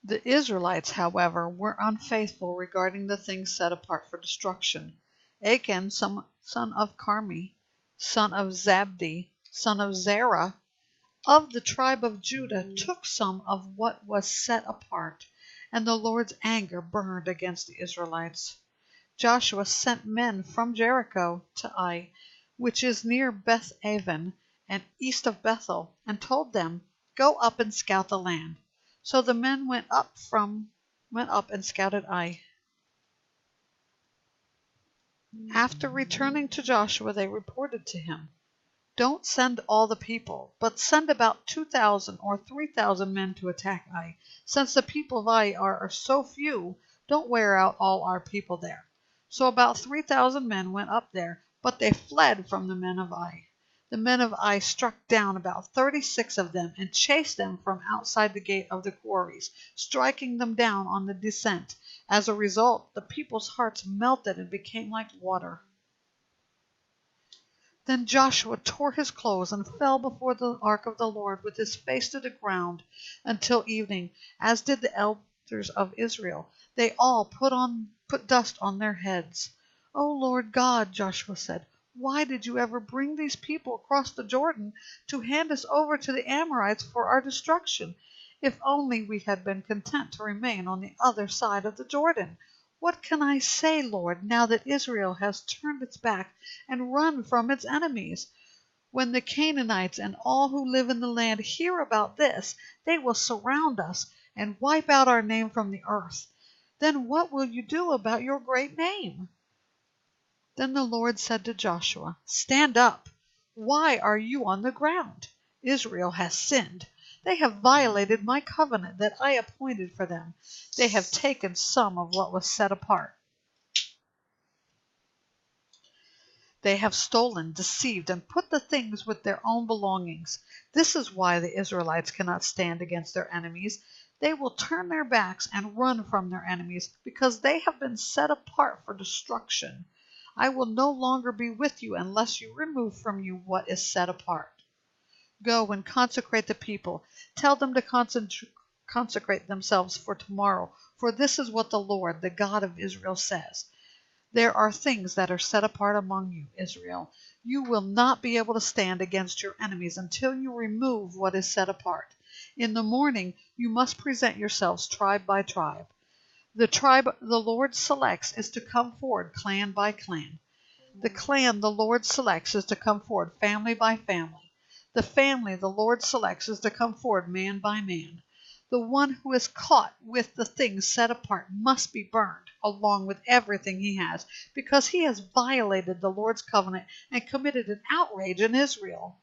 The Israelites, however, were unfaithful regarding the things set apart for destruction. Achan, son of Carmi, son of Zabdi, son of Zerah, of the tribe of Judah, took some of what was set apart, and the Lord's anger burned against the Israelites. Joshua sent men from Jericho to Ai, which is near Beth-aven and east of Bethel, and told them, "Go up and scout the land." So the men went up and scouted Ai. After returning to Joshua, they reported to him, "Don't send all the people, but send about 2,000 or 3,000 men to attack Ai. Since the people of Ai are so few, don't wear out all our people there." So about 3,000 men went up there, but they fled from the men of Ai. The men of Ai struck down about 36 of them and chased them from outside the gate of the quarries, striking them down on the descent. As a result, the people's hearts melted and became like water. Then Joshua tore his clothes and fell before the ark of the Lord with his face to the ground until evening, as did the elders of Israel. They all put dust on their heads. "O Lord God," Joshua said, "why did you ever bring these people across the Jordan to hand us over to the Amorites for our destruction? If only we had been content to remain on the other side of the Jordan! What can I say, Lord, now that Israel has turned its back and run from its enemies? When the Canaanites and all who live in the land hear about this, they will surround us and wipe out our name from the earth. Then what will you do about your great name?" Then the Lord said to Joshua, "Stand up. Why are you on the ground? Israel has sinned. They have violated my covenant that I appointed for them. They have taken some of what was set apart. They have stolen, deceived, and put the things with their own belongings. This is why the Israelites cannot stand against their enemies. They will turn their backs and run from their enemies, because they have been set apart for destruction. I will no longer be with you unless you remove from you what is set apart. Go and consecrate the people. Tell them to consecrate themselves for tomorrow, for this is what the Lord, the God of Israel, says. There are things that are set apart among you, Israel. You will not be able to stand against your enemies until you remove what is set apart. In the morning you must present yourselves tribe by tribe. The tribe the Lord selects is to come forward clan by clan. The clan the Lord selects is to come forward family by family. The family the Lord selects is to come forward man by man. The one who is caught with the things set apart must be burned, along with everything he has, because he has violated the Lord's covenant and committed an outrage in Israel.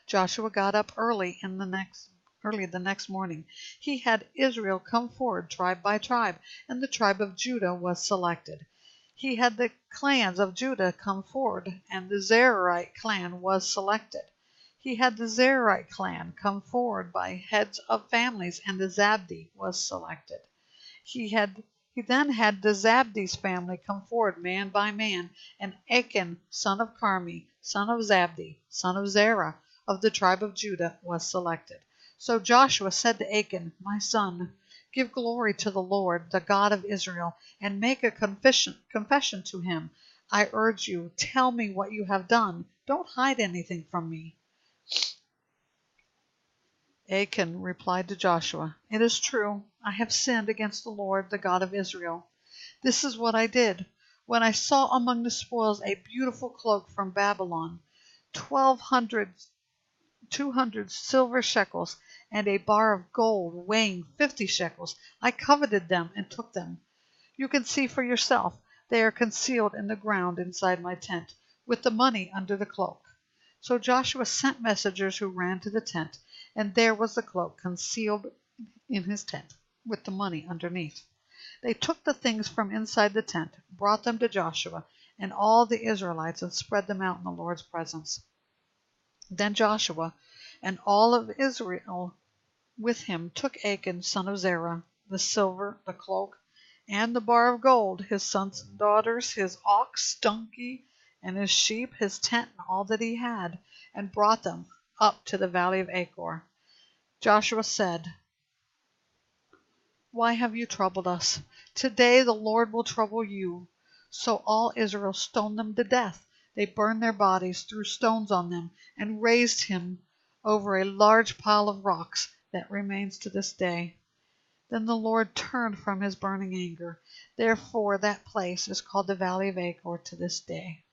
Joshua got up early the next morning. He had Israel come forward tribe by tribe, and the tribe of Judah was selected. He had the clans of Judah come forward, and the Zerahite clan was selected. He had the Zerahite clan come forward by heads of families, and the Zabdi was selected. He then had the Zabdi's family come forward man by man, and Achan, son of Carmi, son of Zabdi, son of Zerah, of the tribe of Judah, was selected. So Joshua said to Achan, "My son, give glory to the Lord, the God of Israel, and make a confession to him. I urge you, tell me what you have done. Don't hide anything from me." Achan replied to Joshua, "It is true, I have sinned against the Lord, the God of Israel. This is what I did. When I saw among the spoils a beautiful cloak from Babylon, 200 silver shekels, and a bar of gold weighing 50 shekels, I coveted them and took them. You can see for yourself. They are concealed in the ground inside my tent, with the money under the cloak." So Joshua sent messengers who ran to the tent, and there was the cloak concealed in his tent, with the money underneath. They took the things from inside the tent, brought them to Joshua and all the Israelites, and spread them out in the Lord's presence. Then Joshua and all of Israel with him took Achan, son of Zerah, the silver, the cloak, and the bar of gold, his sons and daughters, his ox, donkey, and his sheep, his tent, and all that he had, and brought them up to the valley of Achor. Joshua said, "Why have you troubled us? Today the Lord will trouble you." So all Israel stoned them to death. They burned their bodies, threw stones on them, and raised him over a large pile of rocks that remains to this day. Then the Lord turned from his burning anger. Therefore that place is called the Valley of Achor to this day.